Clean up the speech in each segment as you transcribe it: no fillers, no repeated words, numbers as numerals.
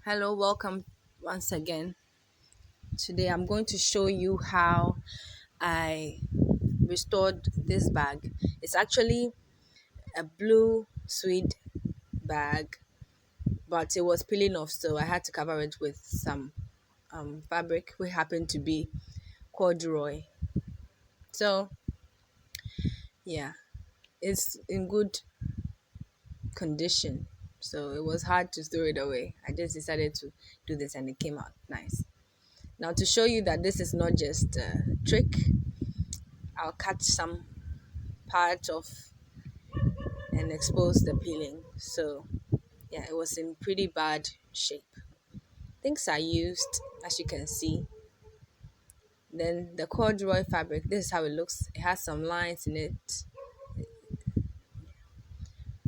Hello, welcome once again. Today I'm going to show you how I restored this bag. It's actually a blue suede bag, but it was peeling off, so I had to cover it with some fabric, which happened to be corduroy. So, yeah, it's in good condition. So it was hard to throw it away. I just decided to do this and it came out nice. Now, to show you that this is not just a trick, I'll cut some part of and expose the peeling. So yeah, it was in pretty bad shape. Things I used, as you can see. Then the corduroy fabric, this is how it looks. It has some lines in it.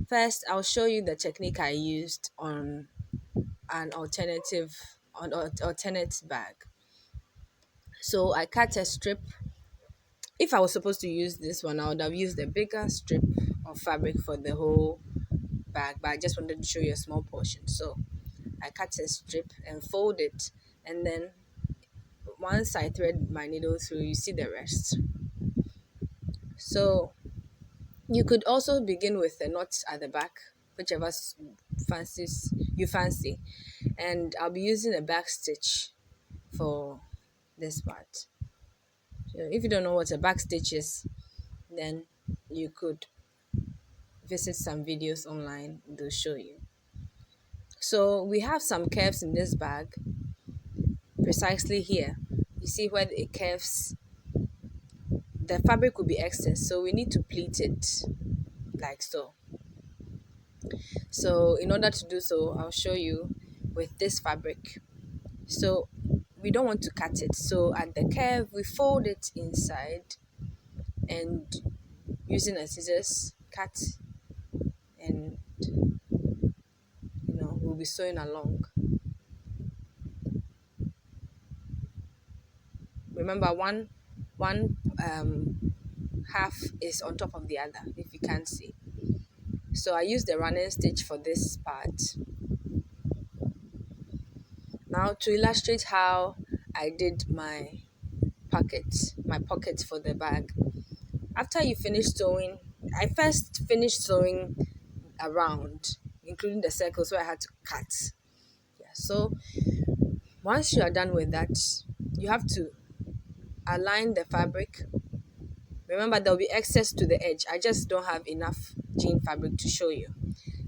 First, I'll show you the technique I used on an alternate bag. So I cut a strip. If I was supposed to use this one, I would have used a bigger strip of fabric for the whole bag, but I just wanted to show you a small portion. So I cut a strip and fold it, and then once I thread my needle through, you see the rest. So you could also begin with a knot at the back, whichever fancies you fancy, and I'll be using a back stitch for this part. So if you don't know what a back stitch is, then you could visit some videos online, they'll show you. So we have some curves in this bag, precisely here. You see where it curves, the fabric will be excess, so we need to pleat it like so. So in order to do so, I'll show you with this fabric. So we don't want to cut it, so at the curve we fold it inside and using a scissors cut, and we'll be sewing along. Remember, one half is on top of the other, if you can't see. So I use the running stitch for this part. Now to illustrate how I did my pocket for the bag. After you finish sewing, I first finished sewing around, including the circles where I had to cut. Yeah, so once you are done with that, you have to align the fabric. Remember, there'll be excess to the edge. I just don't have enough jean fabric to show you.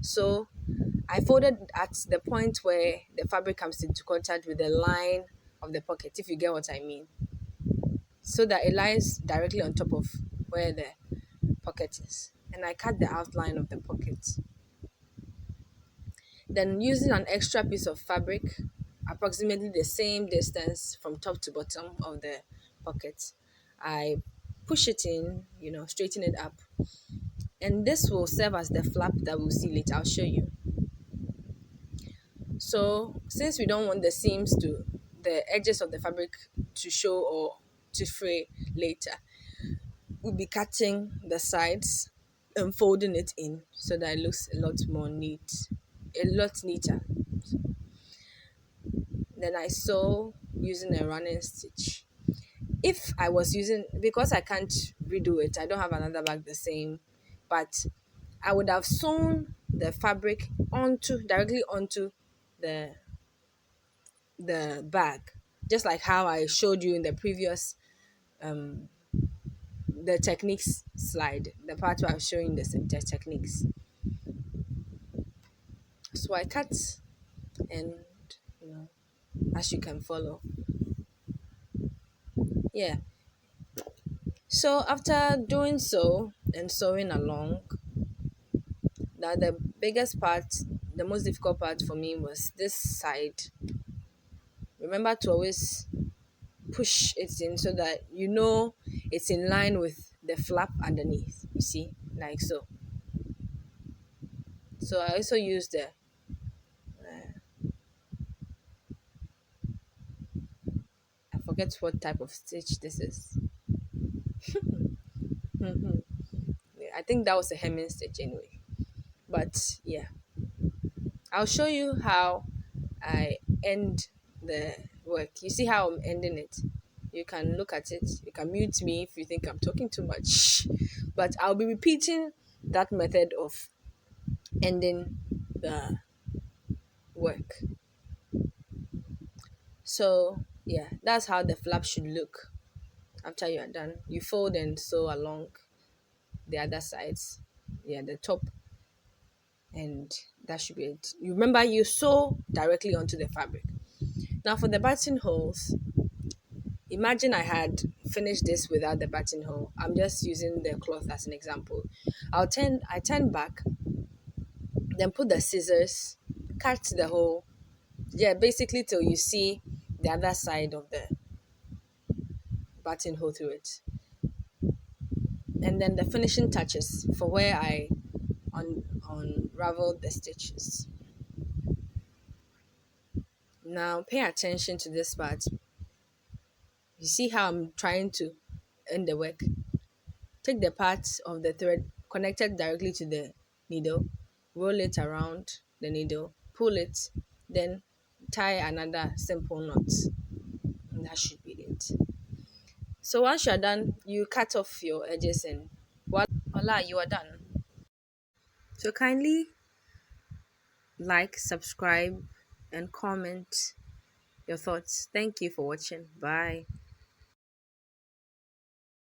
So I folded at the point where the fabric comes into contact with the line of the pocket, if you get what I mean, so that it lies directly on top of where the pocket is. And I cut the outline of the pocket. Then using an extra piece of fabric, approximately the same distance from top to bottom of the pocket, I push it in, straighten it up. And this will serve as the flap that we'll see later. I'll show you. So since we don't want the edges of the fabric to show or to fray later, we'll be cutting the sides and folding it in so that it looks a lot neater. Then I sew using a running stitch. If I was using, because I can't redo it, I don't have another bag the same, but I would have sewn the fabric directly onto the bag, just like how I showed you in the previous the techniques slide, the part where I was showing the techniques. So I cut, and you know as you can follow, yeah. So after doing so and sewing along, that the biggest part, the most difficult part for me was this side. Remember to always push it in so that it's in line with the flap underneath, you see, like so. So I also used I forget what type of stitch this is. I think that was a hemming stitch anyway. But yeah, I'll show you how I end the work. You see how I'm ending it? You can look at it. You can mute me if you think I'm talking too much. But I'll be repeating that method of ending the work. So, yeah, that's how the flap should look after you are done. You fold and sew along the other sides. Yeah, the top, and that should be it. You remember you sew directly onto the fabric. Now for the buttonholes, imagine I had finished this without the buttonhole. I'm just using the cloth as an example. I turn back, then put the scissors, cut the hole. Yeah, basically till you see the other side of the buttonhole through it. And then the finishing touches for where I unraveled the stitches. Now pay attention to this part. You see how I'm trying to end the work? Take the part of the thread connected directly to the needle, roll it around the needle, pull it, then tie another simple knot. And that should be it. So once you're done, you cut off your edges and voila, you are done. So kindly like, subscribe, and comment your thoughts. Thank you for watching. Bye.